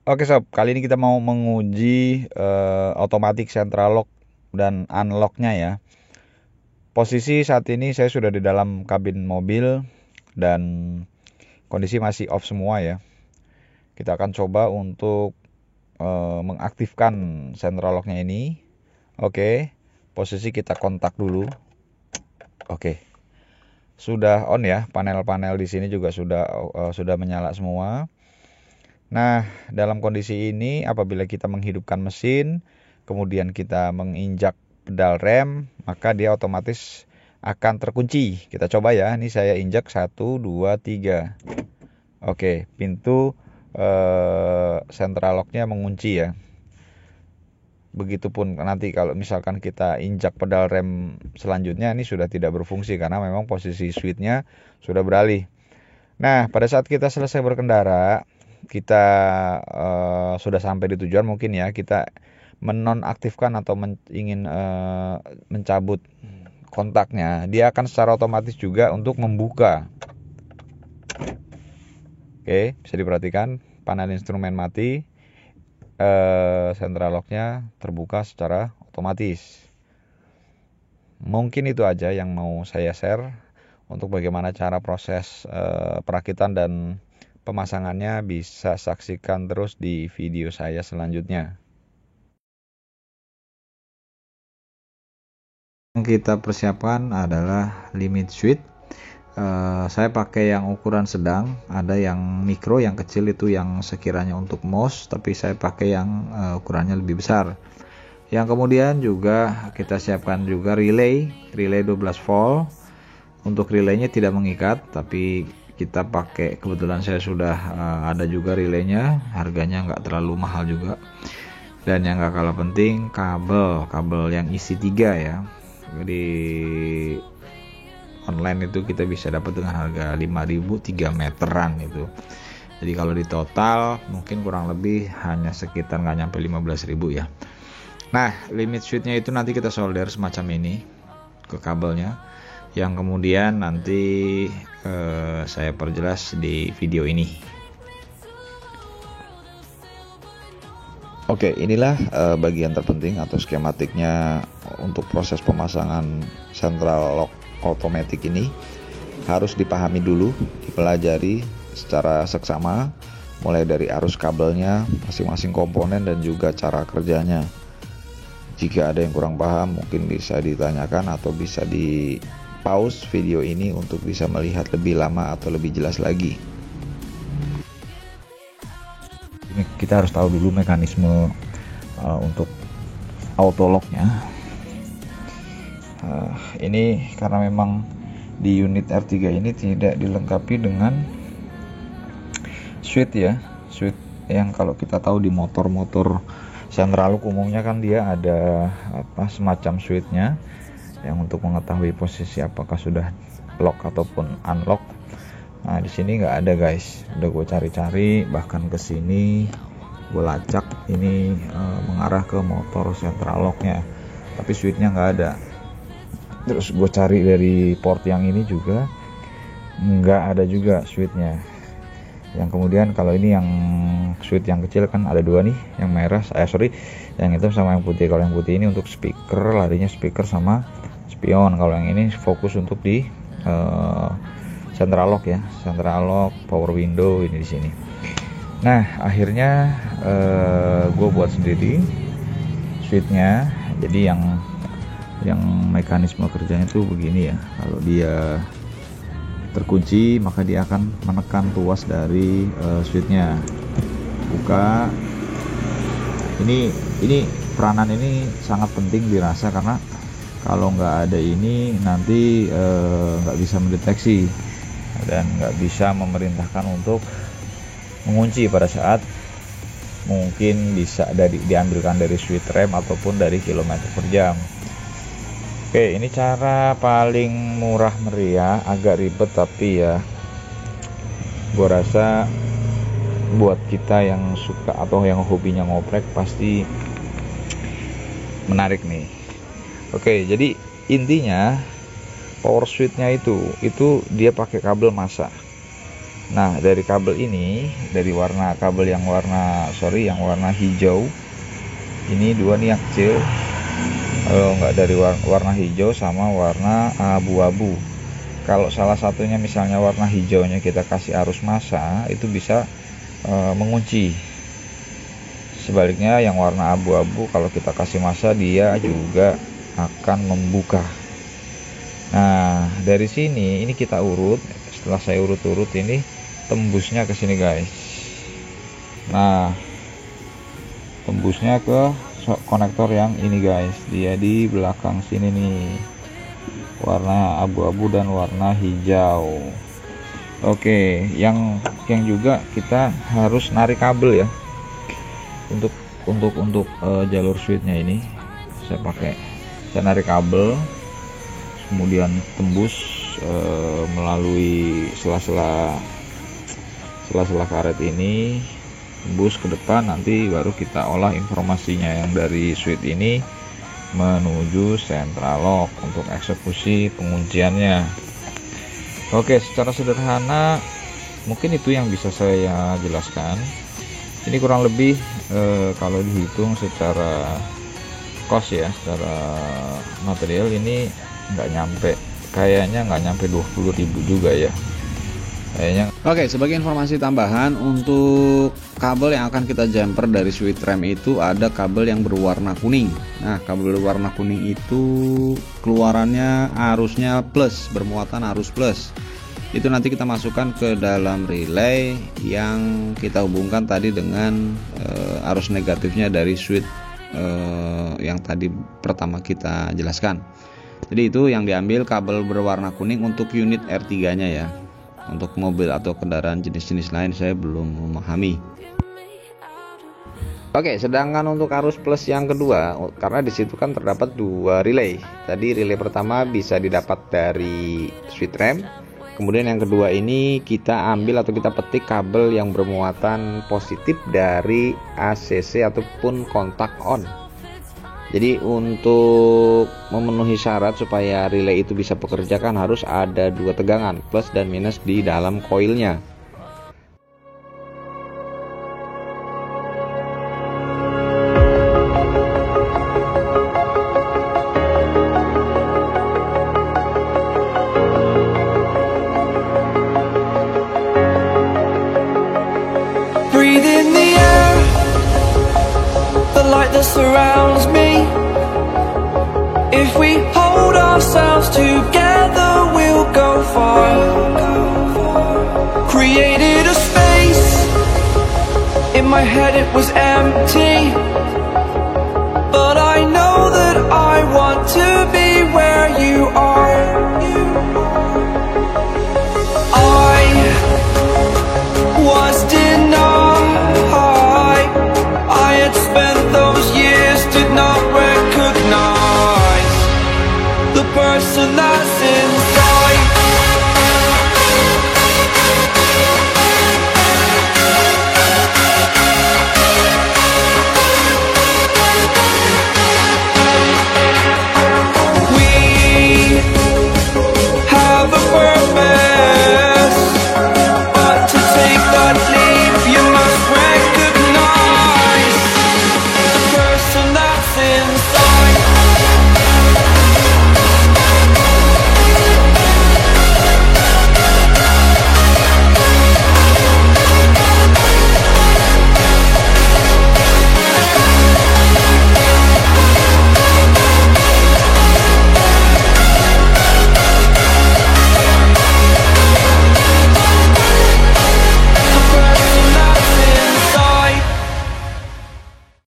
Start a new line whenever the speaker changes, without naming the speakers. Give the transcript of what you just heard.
Oke sob, kali ini kita mau menguji otomatik central lock dan unlocknya ya. Posisi saat ini saya sudah di dalam kabin mobil dan kondisi masih off semua ya. Kita akan coba untuk mengaktifkan central locknya ini. Oke, posisi kita kontak dulu. Oke, sudah on ya, panel-panel di sini juga sudah menyala semua. Nah, dalam kondisi ini apabila kita menghidupkan mesin, kemudian kita menginjak pedal rem, maka dia otomatis akan terkunci. Kita coba ya, ini saya injak 1, 2, 3. Oke, pintu central locknya mengunci ya. Begitupun nanti kalau misalkan kita injak pedal rem selanjutnya, ini sudah tidak berfungsi karena memang posisi switchnya sudah beralih. Nah, pada saat kita selesai berkendara, kita sudah sampai di tujuan mungkin ya, kita menonaktifkan atau ingin mencabut kontaknya, dia akan secara otomatis juga untuk membuka. Oke, bisa diperhatikan panel instrumen mati, central locknya terbuka secara otomatis. Mungkin itu aja yang mau saya share untuk bagaimana cara proses perakitan dan pemasangannya. Bisa saksikan terus di video saya selanjutnya. Yang kita persiapkan adalah limit switch. Saya pakai yang ukuran sedang, ada yang mikro, yang kecil itu yang sekiranya untuk mouse, tapi saya pakai yang ukurannya lebih besar. Yang kemudian juga kita siapkan juga relay 12 volt. Untuk relaynya tidak mengikat, tapi kita pakai, kebetulan saya sudah ada juga relaynya, harganya nggak terlalu mahal juga. Dan yang nggak kalah penting, kabel yang isi 3 ya. Di online itu kita bisa dapat dengan harga 5.000 3 meteran itu. Jadi kalau di total mungkin kurang lebih hanya sekitar nggak nyampe 15.000 ya. Nah, limit switchnya itu nanti kita solder semacam ini ke kabelnya, yang kemudian nanti saya perjelas di video ini. Oke, inilah bagian terpenting atau skematiknya untuk proses pemasangan central lock automatic ini. Harus dipahami dulu, dipelajari secara seksama, mulai dari arus kabelnya, masing-masing komponen, dan juga cara kerjanya. Jika ada yang kurang paham, mungkin bisa ditanyakan atau bisa di pause video ini untuk bisa melihat lebih lama atau lebih jelas lagi. Kita harus tahu dulu mekanisme untuk auto locknya. Ini karena memang di unit R3 ini tidak dilengkapi dengan switch ya, switch yang kalau kita tahu di motor-motor central lock umumnya kan dia ada semacam switchnya yang untuk mengetahui posisi apakah sudah lock ataupun unlock. Nah, di sini nggak ada guys. Udah gue cari-cari, bahkan ke sini gue lacak, ini mengarah ke motor central locknya, tapi switchnya nggak ada. Terus gue cari dari port yang ini juga nggak ada juga switchnya. Yang kemudian kalau ini yang switch yang kecil kan ada dua nih, yang merah, yang hitam sama yang putih. Kalau yang putih ini untuk speaker, larinya speaker sama spion. Kalau yang ini fokus untuk di central lock ya, central lock, power window ini di sini. Nah, akhirnya gue buat sendiri switchnya. Jadi yang mekanisme kerjanya tuh begini ya. Kalau dia terkunci, maka dia akan menekan tuas dari switchnya. Buka. Ini peranan ini sangat penting dirasa, karena kalau nggak ada ini nanti nggak bisa mendeteksi dan nggak bisa memerintahkan untuk mengunci pada saat mungkin bisa diambilkan dari switch rem ataupun dari kilometer per jam. Oke, ini cara paling murah meriah, agak ribet tapi ya gue rasa buat kita yang suka atau yang hobinya ngoprek pasti menarik nih. Oke, jadi intinya power switchnya itu dia pakai kabel massa. Nah, dari kabel ini, dari warna kabel yang warna hijau, ini dua nih yang kecil. Kalau nggak dari warna hijau sama warna abu-abu. Kalau salah satunya misalnya warna hijaunya kita kasih arus massa, itu bisa mengunci. Sebaliknya yang warna abu-abu kalau kita kasih massa, dia juga akan membuka. Nah, dari sini ini kita urut. Setelah saya urut-urut, ini tembusnya ke sini guys. Nah, tembusnya ke konektor yang ini guys, dia di belakang sini nih, warna abu-abu dan warna hijau. Oke, yang juga kita harus narik kabel ya untuk jalur switchnya ini. Saya narik kabel, kemudian tembus melalui sela-sela karet ini, tembus ke depan, nanti baru kita olah informasinya yang dari switch ini menuju central lock untuk eksekusi pengunciannya. Oke, secara sederhana mungkin itu yang bisa saya jelaskan. Ini kurang lebih kalau dihitung secara cost ya, secara material ini kayaknya nggak nyampe 20.000 juga ya kayaknya.
Oke, sebagai informasi tambahan, untuk kabel yang akan kita jumper dari switch rem itu ada kabel yang berwarna kuning. Nah, kabel berwarna kuning itu keluarannya arusnya plus, bermuatan arus plus. Itu nanti kita masukkan ke dalam relay yang kita hubungkan tadi dengan arus negatifnya dari switch yang tadi pertama kita jelaskan. Jadi itu yang diambil kabel berwarna kuning untuk unit R3 nya ya. Untuk mobil atau kendaraan jenis-jenis lain saya belum memahami. Oke, sedangkan untuk arus plus yang kedua, karena disitu kan terdapat dua relay. Tadi relay pertama bisa didapat dari switch rem. Kemudian yang kedua ini kita ambil atau kita petik kabel yang bermuatan positif dari ACC ataupun kontak on. Jadi untuk memenuhi syarat supaya relay itu bisa bekerja kan harus ada dua tegangan plus dan minus di dalam koilnya.
Breathe in the air, the light that surrounds me. If we hold ourselves together, we'll go far. Created a space, in my head it was empty, but I